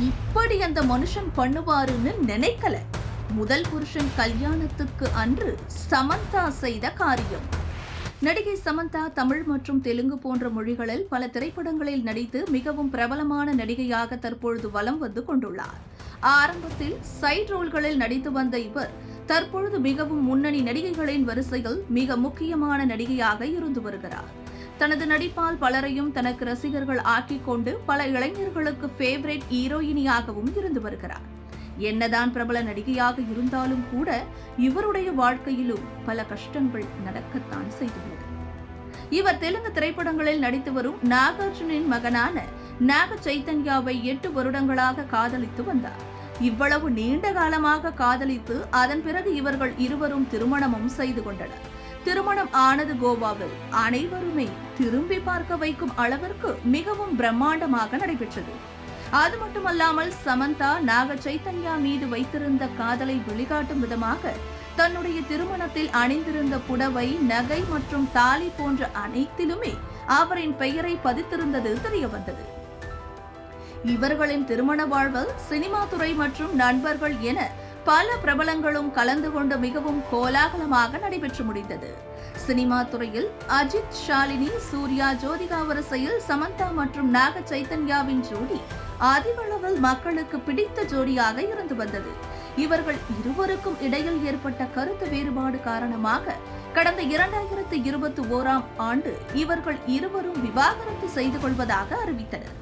இப்படி அந்த மனுஷன் பண்ணுவாருன்னு நினைக்கல. முதல் புருஷன் கல்யாணத்துக்கு அன்று சமந்தா செய்த காரியம். நடிகை சமந்தா தமிழ் மற்றும் தெலுங்கு போன்ற மொழிகளில் பல திரைப்படங்களில் நடித்து மிகவும் பிரபலமான நடிகையாக தற்பொழுது வலம் வந்து கொண்டுள்ளார். ஆரம்பத்தில் சைட் ரோல்களில் நடித்து வந்த இவர் தற்பொழுது மிகவும் முன்னணி நடிகைகளின் வரிசையில் மிக முக்கியமான நடிகையாக இருந்து வருகிறார். தனது நடிப்பால் பலரையும் தனக்கு ரசிகர்கள் ஆக்கிக் கொண்டு பல இளைஞர்களுக்கு ஃபேவரட் ஹீரோயினியாகவும் இருந்து வருகிறார். என்னதான் பிரபல நடிகையாக இருந்தாலும் கூட இவருடைய வாழ்க்கையிலும் பல கஷ்டங்கள் நடக்கத்தான் செய்துள்ளது. இவர் தெலுங்கு திரைப்படங்களில் நடித்து வரும் நாகார்ஜுனின் மகனான நாக சைத்தன்யாவை 8 வருடங்களாக காதலித்து வந்தார். இவ்வளவு நீண்ட காலமாக காதலித்து அதன் பிறகு இவர்கள் இருவரும் திருமணமும் செய்து கொண்டனர். திருமணம் ஆனது கோவாவில் அனைவருமே திரும்பி பார்க்க வைக்கும் அளவிற்கு மிகவும் பிரம்மாண்டமாக நடைபெற்றது. அது மட்டுமல்லாமல் சமந்தா நாக சைத்தன்யா மீது வைத்திருந்த காதலை வெளிக்காட்டும் விதமாக தன்னுடைய திருமணத்தில் அணிந்திருந்த புடவை, நகை மற்றும் தாலி போன்ற அனைத்திலுமே அவரின் பெயரை பதித்திருந்தது தெரியவந்தது. இவர்களின் திருமண வாழ்வில் சினிமா துறை மற்றும் நண்பர்கள் என பல பிரபலங்களும் கலந்து கொண்டு மிகவும் கோலாகலமாக நடைபெற்று முடிந்தது. சினிமா துறையில் அஜித், ஷாலினி, சூர்யா, ஜோதிகா வரிசையில் சமந்தா மற்றும் நாக சைத்தன்யாவின் ஜோடி அதிக அளவில் மக்களுக்கு பிடித்த ஜோடியாக இருந்து வந்தது. இவர்கள் இருவருக்கும் இடையில் ஏற்பட்ட கருத்து வேறுபாடு காரணமாக கடந்த 2021ஆம் ஆண்டு இவர்கள் இருவரும் விவாகரத்து செய்து கொள்வதாக அறிவித்தனர்.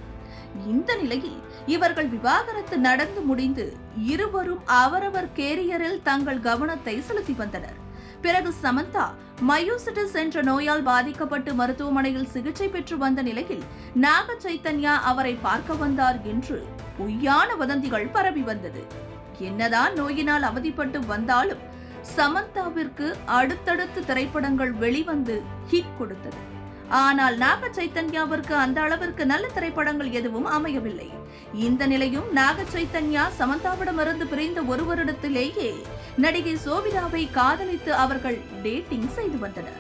இந்த நிலையில் இவர்கள் விவாகரத்து நடந்து முடிந்து இருவரும் அவரவர் கேரியரில் தங்கள் கவனத்தை செலுத்தி வந்தனர். பிறகு சமந்தா மயோசிட்டிஸ் என்ற நோயால் பாதிக்கப்பட்டு மருத்துவமனையில் சிகிச்சை பெற்று வந்த நிலையில் நாக சைத்தன்யா அவரை பார்க்க வந்தார் என்று பொய்யான வதந்திகள் பரவி வந்தது. என்னதான் நோயினால் அவதிப்பட்டு வந்தாலும் சமந்தாவிற்கு அடுத்தடுத்து திரைப்படங்கள் வெளிவந்து ஹிட் கொடுத்தது. ஆனால் நாக சைத்தன்யாவிற்கு அந்த அளவிற்கு நல்ல திரைப்படங்கள் எதுவும் அமையவில்லை. இந்த நிலையும் நாக சைத்தன்யா சமந்தாவிடமிருந்து பிரிந்த ஒரு வருடத்திலேயே நடிகை சோபிதாவை காதலித்து அவர்கள் டேட்டிங் செய்து வந்தனர்.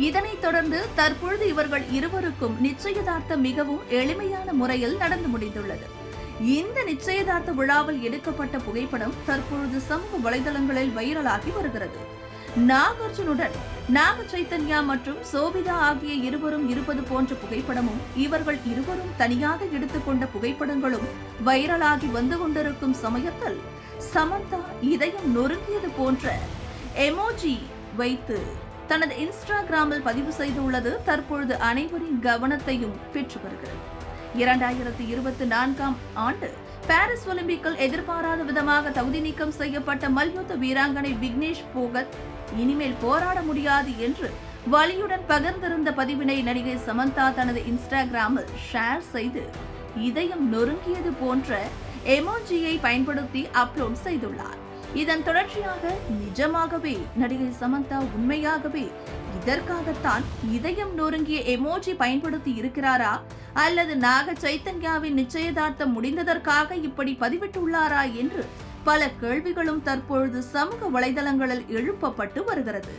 இதனைத் தொடர்ந்து தற்பொழுது இவர்கள் இருவருக்கும் நிச்சயதார்த்தம் மிகவும் எளிமையான முறையில் நடந்து முடிந்துள்ளது. இந்த நிச்சயதார்த்த விழாவில் எடுக்கப்பட்ட புகைப்படம் தற்பொழுது சமூக வலைதளங்களில் வைரலாகி வருகிறது. நாகார்ஜுனுடன் நாக சைத்தன்யா மற்றும் சோபிதா ஆகிய இருவரும் இருப்பது போன்ற புகைப்படமும் இவர்கள் இருவரும் தனியாக எடுத்துக்கொண்ட புகைப்படங்களும் வைரலாகி வந்து கொண்டிருக்கும் சமயத்தில் சமந்தா இதயம் நொறுங்கியது போன்ற எமோஜி வைத்து தனது இன்ஸ்டாகிராமில் பதிவு செய்துள்ளது தற்பொழுது அனைவரின் கவனத்தையும் பெற்று வருகிறது. 2024ஆம் ஆண்டு பாரிஸ் ஒலிம்பிக்கில் எதிர்பாராத விதமாக தகுதி நீக்கம் செய்யப்பட்ட மல்யுத்த வீராங்கனை விக்னேஷ் போகத் இனிமேல் போராட முடியாது என்று வலியுடன் பகிர்ந்திருந்த பதிவினை நடிகை சமந்தா தனது இன்ஸ்டாகிராமில் ஷேர் செய்து இதயம் நொறுங்கியது போன்ற எமோஜியை பயன்படுத்தி அப்லோட் செய்துள்ளார். இதன் தொடர்ச்சியாக நிஜமாகவே நடிகை சமந்தா உண்மையாகவே இதற்காகத்தான் இதயம் நொறுங்கிய எமோஜி பயன்படுத்தி இருக்கிறாரா அல்லது நாக சைத்தன்யாவின் நிச்சயதார்த்தம் முடிந்ததற்காக இப்படி பதிவிட்டுள்ளாரா என்று பல கேள்விகளும் தற்பொழுது சமூக வலைதளங்களில் எழுப்பப்பட்டு வருகிறது.